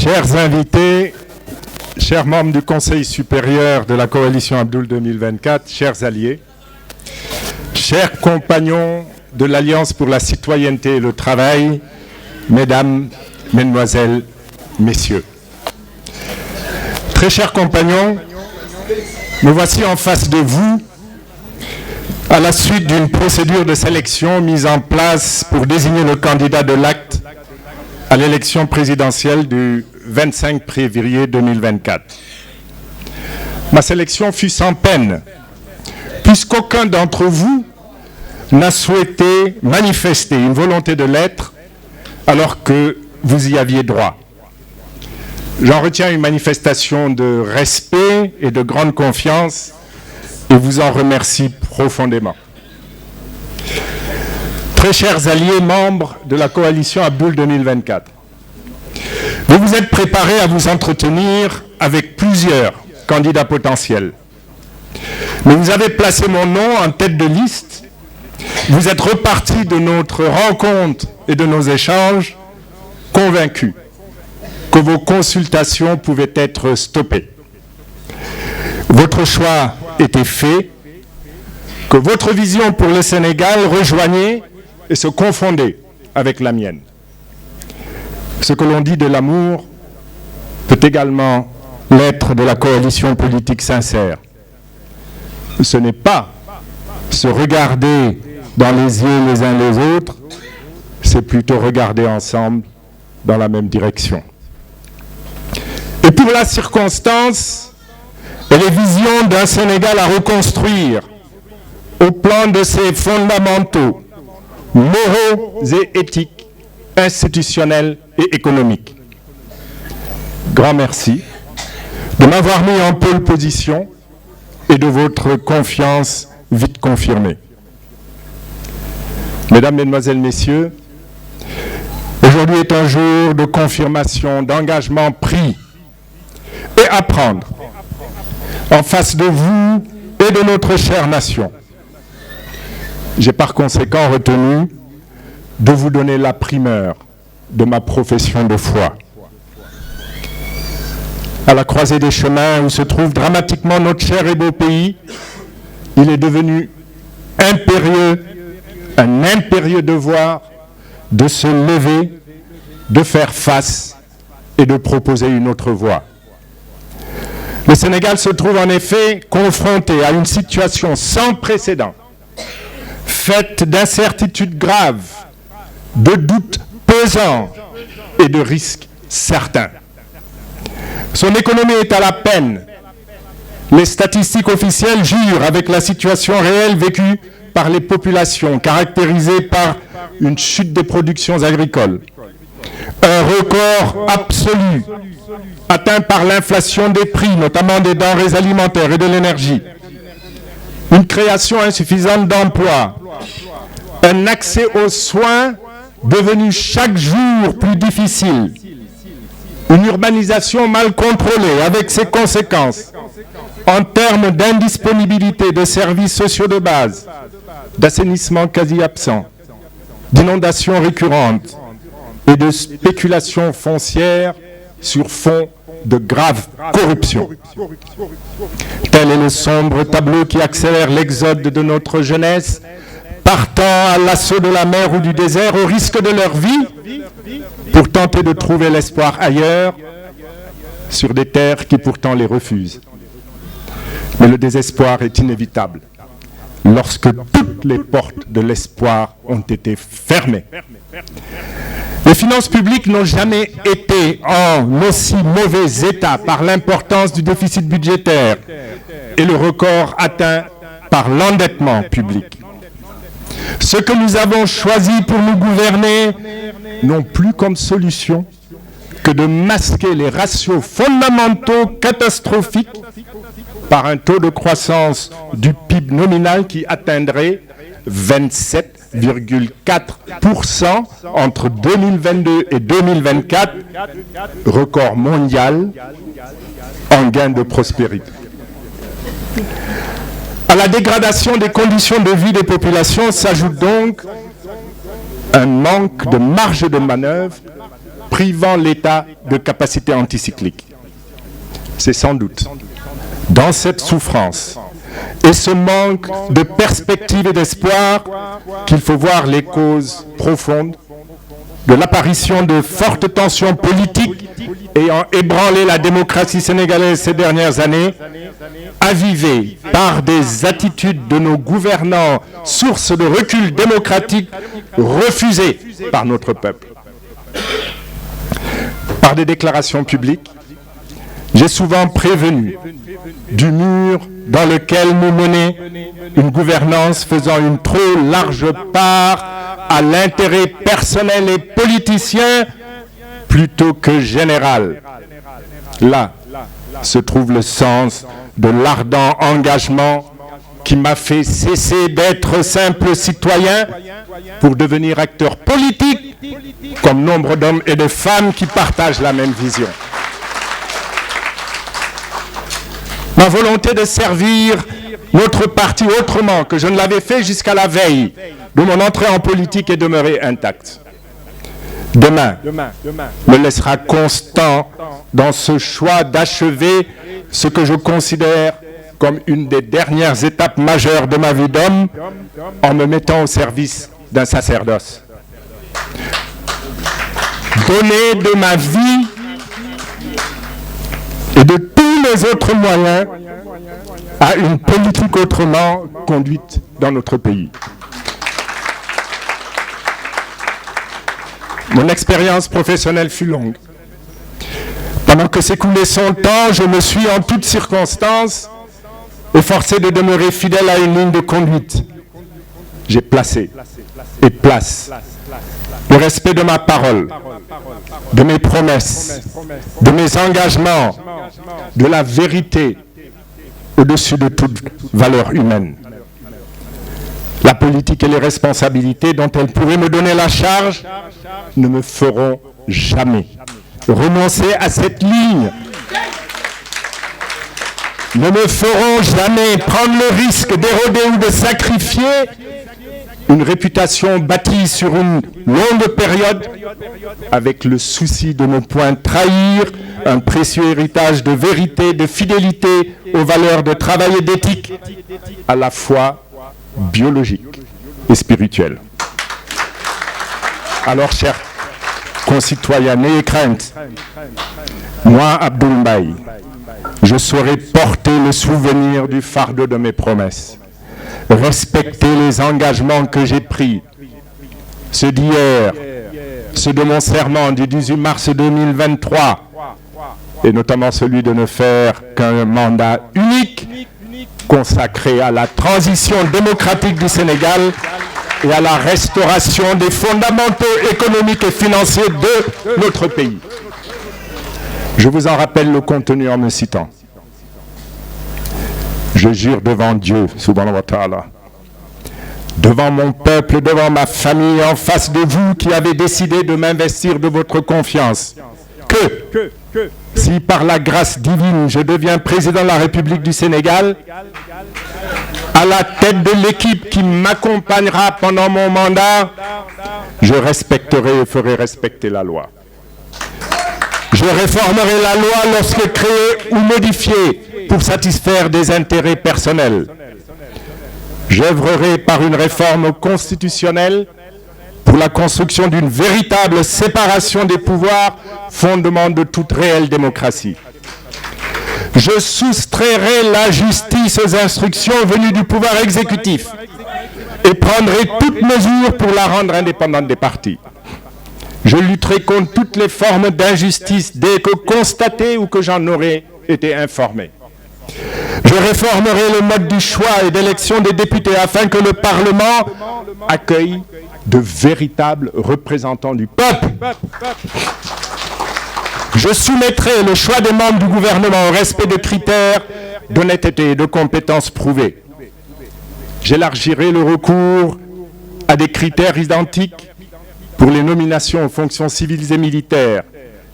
Chers invités, chers membres du Conseil supérieur de la coalition Abdoul 2024, chers alliés, chers compagnons de l'Alliance pour la citoyenneté et le travail, mesdames, mesdemoiselles, messieurs. Très chers compagnons, nous voici en face de vous à la suite d'une procédure de sélection mise en place pour désigner le candidat de l'acte à l'élection présidentielle du 25 février 2024. Ma sélection fut sans peine, puisqu'aucun d'entre vous n'a souhaité manifester une volonté de l'être alors que vous y aviez droit. J'en retiens une manifestation de respect et de grande confiance et vous en remercie profondément. Très chers alliés membres de la coalition Abdoul 2024, vous vous êtes préparés à vous entretenir avec plusieurs candidats potentiels. Mais vous avez placé mon nom en tête de liste. Vous êtes repartis de notre rencontre et de nos échanges convaincus que vos consultations pouvaient être stoppées. Votre choix était fait, que votre vision pour le Sénégal rejoignait et se confondait avec la mienne. Ce que l'on dit de l'amour peut également l'être de la coalition politique sincère. Ce n'est pas se regarder dans les yeux les uns les autres, c'est plutôt regarder ensemble dans la même direction. Et pour la circonstance et les visions d'un Sénégal à reconstruire au plan de ses fondamentaux moraux et éthiques, institutionnels et économiques. Grand merci de m'avoir mis en pole position et de votre confiance vite confirmée. Mesdames, Mesdemoiselles, Messieurs, aujourd'hui est un jour de confirmation, d'engagement pris et à prendre en face de vous et de notre chère nation. J'ai par conséquent retenu de vous donner la primeur de ma profession de foi. À la croisée des chemins où se trouve dramatiquement notre cher et beau pays, il est devenu impérieux, un impérieux devoir de se lever, de faire face et de proposer une autre voie. Le Sénégal se trouve en effet confronté à une situation sans précédent, faite d'incertitudes graves, de doutes pesants et de risques certains. Son économie est à la peine. Les statistiques officielles jurent avec la situation réelle vécue par les populations, caractérisée par une chute des productions agricoles, un record absolu atteint par l'inflation des prix, notamment des denrées alimentaires et de l'énergie, une création insuffisante d'emplois, un accès aux soins devenu chaque jour plus difficile, une urbanisation mal contrôlée avec ses conséquences en termes d'indisponibilité de services sociaux de base, d'assainissement quasi absent, d'inondations récurrentes et de spéculation foncière sur fond de grave corruption. Tel est le sombre tableau qui accélère l'exode de notre jeunesse, partant à l'assaut de la mer ou du désert au risque de leur vie, pour tenter de trouver l'espoir ailleurs, sur des terres qui pourtant les refusent. Mais le désespoir est inévitable lorsque toutes les portes de l'espoir ont été fermées. Les finances publiques n'ont jamais été en aussi mauvais état par l'importance du déficit budgétaire et le record atteint par l'endettement public. Ce que nous avons choisi pour nous gouverner n'ont plus comme solution que de masquer les ratios fondamentaux catastrophiques par un taux de croissance du PIB nominal qui atteindrait 27,4% entre 2022 et 2024, record mondial en gain de prospérité. À la dégradation des conditions de vie des populations s'ajoute donc un manque de marge de manœuvre privant l'État de capacités anticycliques. C'est sans doute dans cette souffrance et ce manque de perspective et d'espoir qu'il faut voir les causes profondes de l'apparition de fortes tensions politiques ayant ébranlé la démocratie sénégalaise ces dernières années, avivées par des attitudes de nos gouvernants, source de recul démocratique refusées par notre peuple. Par des déclarations publiques, j'ai souvent prévenu du mur dans lequel nous menait une gouvernance faisant une trop large part à l'intérêt personnel et politicien plutôt que général. Là se trouve le sens de l'ardent engagement qui m'a fait cesser d'être simple citoyen pour devenir acteur politique, comme nombre d'hommes et de femmes qui partagent la même vision. Ma volonté de servir notre parti autrement que je ne l'avais fait jusqu'à la veille de mon entrée en politique est demeurée intacte. Demain me laissera constant dans ce choix d'achever ce que je considère comme une des dernières étapes majeures de ma vie d'homme en me mettant au service d'un sacerdoce. Donner de ma vie et de tous les autres moyens à une politique autrement conduite dans notre pays. Mon expérience professionnelle fut longue. Pendant que s'écoulait son temps, je me suis en toutes circonstances efforcé de demeurer fidèle à une ligne de conduite. J'ai placé et place le respect de ma parole, de mes promesses, de mes engagements, de la vérité au-dessus de toute valeur humaine. La politique et les responsabilités dont elle pourrait me donner la charge ne me feront jamais renoncer à cette ligne, ne me feront jamais prendre le risque d'éroder ou de sacrifier une réputation bâtie sur une longue période avec le souci de ne point trahir un précieux héritage de vérité, de fidélité aux valeurs de travail et d'éthique, à la fois biologique et spirituelle. Alors, chers concitoyens, n'ayez crainte. Moi, Abdoul Mbaye, je saurai porter le souvenir du fardeau de mes promesses, respecter les engagements que j'ai pris, ceux d'hier, ceux de mon serment du 18 mars 2023, et notamment celui de ne faire qu'un mandat unique consacré à la transition démocratique du Sénégal et à la restauration des fondamentaux économiques et financiers de notre pays. Je vous en rappelle le contenu en me citant. Je jure devant Dieu, subhanahu wa ta'ala, devant mon peuple, devant ma famille, en face de vous qui avez décidé de m'investir de votre confiance, que si par la grâce divine je deviens président de la République du Sénégal, à la tête de l'équipe qui m'accompagnera pendant mon mandat, je respecterai et ferai respecter la loi. Je réformerai la loi lorsque créée ou modifiée pour satisfaire des intérêts personnels. J'œuvrerai par une réforme constitutionnelle pour la construction d'une véritable séparation des pouvoirs, fondement de toute réelle démocratie. Je soustrairai la justice aux instructions venues du pouvoir exécutif et prendrai toutes mesures pour la rendre indépendante des partis. Je lutterai contre toutes les formes d'injustice dès que constatées ou que j'en aurai été informé. Je réformerai le mode du choix et d'élection des députés afin que le Parlement accueille de véritables représentants du peuple. Je soumettrai le choix des membres du gouvernement au respect de critères d'honnêteté et de compétences prouvées. J'élargirai le recours à des critères identiques pour les nominations aux fonctions civiles et militaires.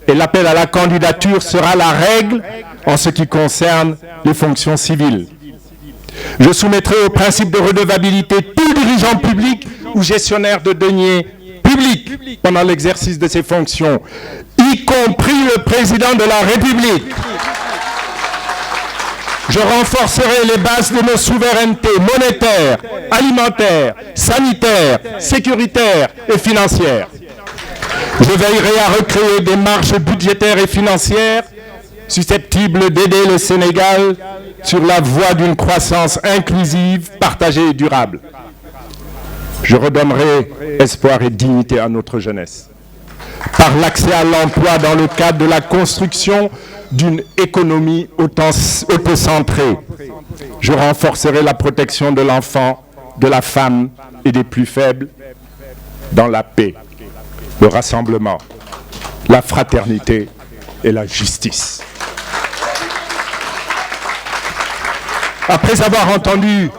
Et l'appel à la candidature sera la règle en ce qui concerne les fonctions civiles. Je soumettrai au principe de redevabilité tout dirigeant public ou gestionnaire de deniers publics pendant l'exercice de ses fonctions, y y compris le président de la République. Je renforcerai les bases de nos souverainetés monétaires, alimentaires, sanitaires, sécuritaires et financières. Je veillerai à recréer des marges budgétaires et financières susceptibles d'aider le Sénégal sur la voie d'une croissance inclusive, partagée et durable. Je redonnerai espoir et dignité à notre jeunesse par l'accès à l'emploi dans le cadre de la construction d'une économie autocentrée. Je renforcerai la protection de l'enfant, de la femme et des plus faibles dans la paix, le rassemblement, la fraternité et la justice. Après avoir entendu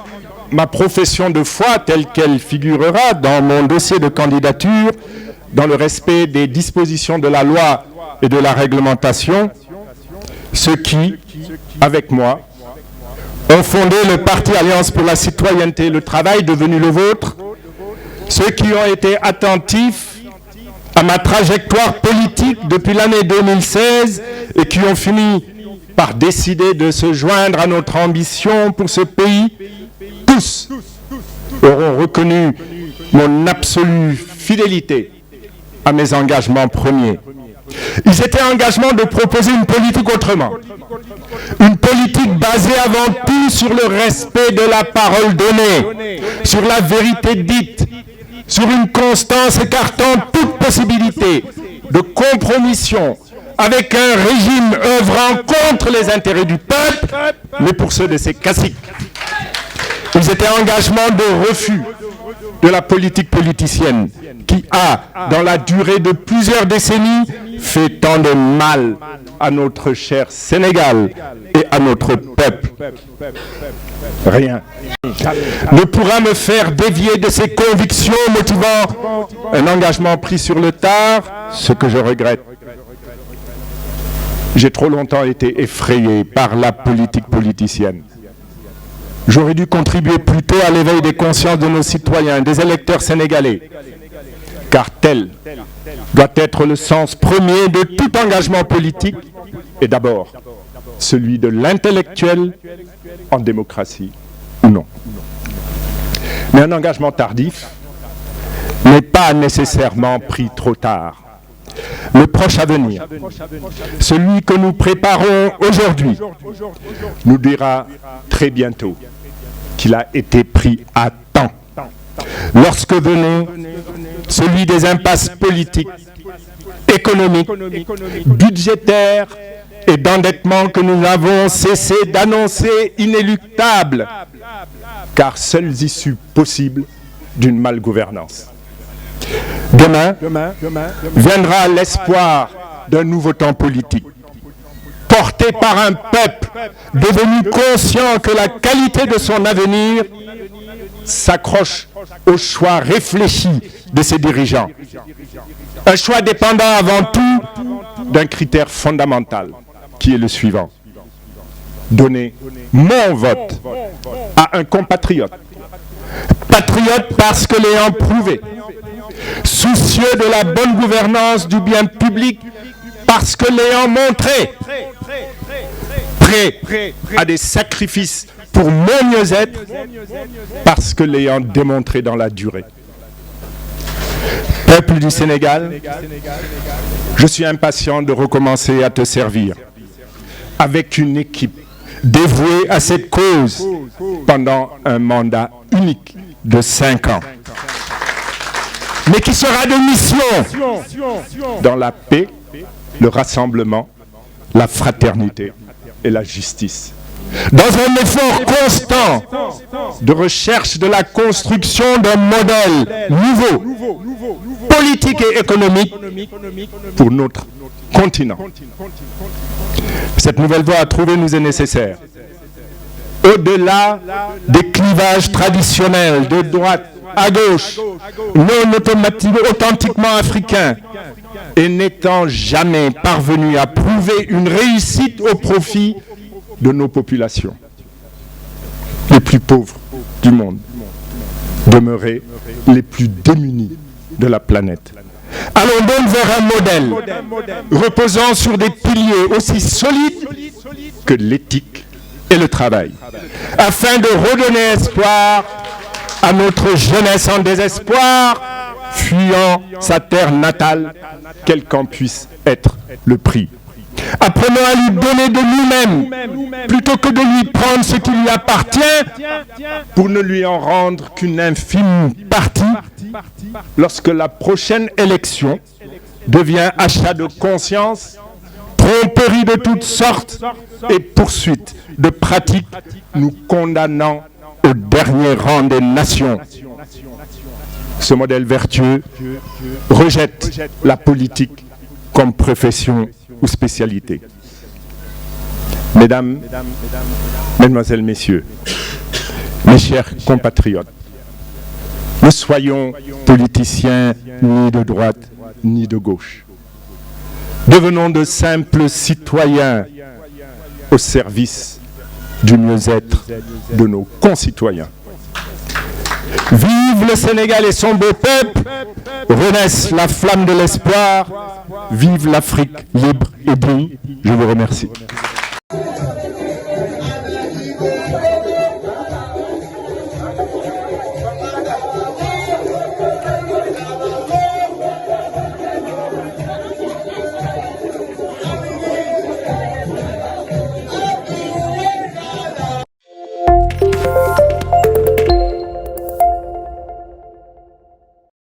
ma profession de foi telle qu'elle figurera dans mon dossier de candidature, dans le respect des dispositions de la loi et de la réglementation, ceux qui, avec moi, ont fondé le Parti Alliance pour la citoyenneté et le travail devenu le vôtre, ceux qui ont été attentifs à ma trajectoire politique depuis l'année 2016 et qui ont fini par décider de se joindre à notre ambition pour ce pays, tous auront reconnu mon absolue fidélité à mes engagements premiers. Ils étaient engagements de proposer une politique autrement. Une politique basée avant tout sur le respect de la parole donnée, sur la vérité dite, sur une constance écartant toute possibilité de compromission avec un régime œuvrant contre les intérêts du peuple, mais pour ceux de ses caciques. Ils étaient engagements de refus de la politique politicienne qui a, dans la durée de plusieurs décennies, fait tant de mal à notre cher Sénégal et à notre peuple. Rien ne pourra me faire dévier de ces convictions motivant un engagement pris sur le tard, ce que je regrette. J'ai trop longtemps été effrayé par la politique politicienne. J'aurais dû contribuer plutôt à l'éveil des consciences de nos citoyens, des électeurs sénégalais, car tel doit être le sens premier de tout engagement politique, et d'abord celui de l'intellectuel en démocratie ou non. Mais un engagement tardif n'est pas nécessairement pris trop tard. Le proche avenir, celui que nous préparons aujourd'hui, nous dira très bientôt qu'il a été pris à temps. Lorsque venait celui des impasses politiques, économiques, budgétaires et d'endettement que nous avons cessé d'annoncer inéluctables, car seules issues possibles d'une malgouvernance. Demain viendra l'espoir d'un nouveau temps politique, porté par un peuple devenu conscient que la qualité de son avenir s'accroche au choix réfléchi de ses dirigeants. Un choix dépendant avant tout d'un critère fondamental, qui est le suivant: donner mon vote à un compatriote. Patriote parce que l'ayant prouvé, soucieux de la bonne gouvernance du bien public parce que l'ayant montré, prêt à des sacrifices pour mon mieux-être parce que l'ayant démontré dans la durée. Peuple du Sénégal, je suis impatient de recommencer à te servir avec une équipe dévouée à cette cause pendant un mandat unique de 5 ans, mais qui sera de mission dans la paix, le rassemblement, la fraternité et la justice. Dans un effort constant de recherche de la construction d'un modèle nouveau, politique et économique pour notre continent. Cette nouvelle voie à trouver nous est nécessaire. Au-delà des clivages traditionnels de droite à gauche, non authentiquement africains, et n'étant jamais parvenu à prouver une réussite au profit de nos populations les plus pauvres du monde, demeurées les plus démunies de la planète. Allons donc vers un modèle reposant sur des piliers aussi solides que l'éthique et le travail, afin de redonner espoir à notre jeunesse en désespoir, fuyant sa terre natale, quel qu'en puisse être le prix. Apprenons à lui donner de nous-mêmes, plutôt que de lui prendre ce qui lui appartient, pour ne lui en rendre qu'une infime partie, lorsque la prochaine élection devient achat de conscience, tromperie de toutes sortes et poursuite de pratiques nous condamnant au dernier rang des nations. Ce modèle vertueux rejette la politique comme profession ou spécialité. Mesdames, Mesdemoiselles, Messieurs, mes chers compatriotes, ne soyons politiciens ni de droite ni de gauche. Devenons de simples citoyens au service du mieux-être de nos concitoyens. Vive le Sénégal et son beau peuple, renaisse la flamme de l'espoir, vive l'Afrique libre et digne. Je vous remercie.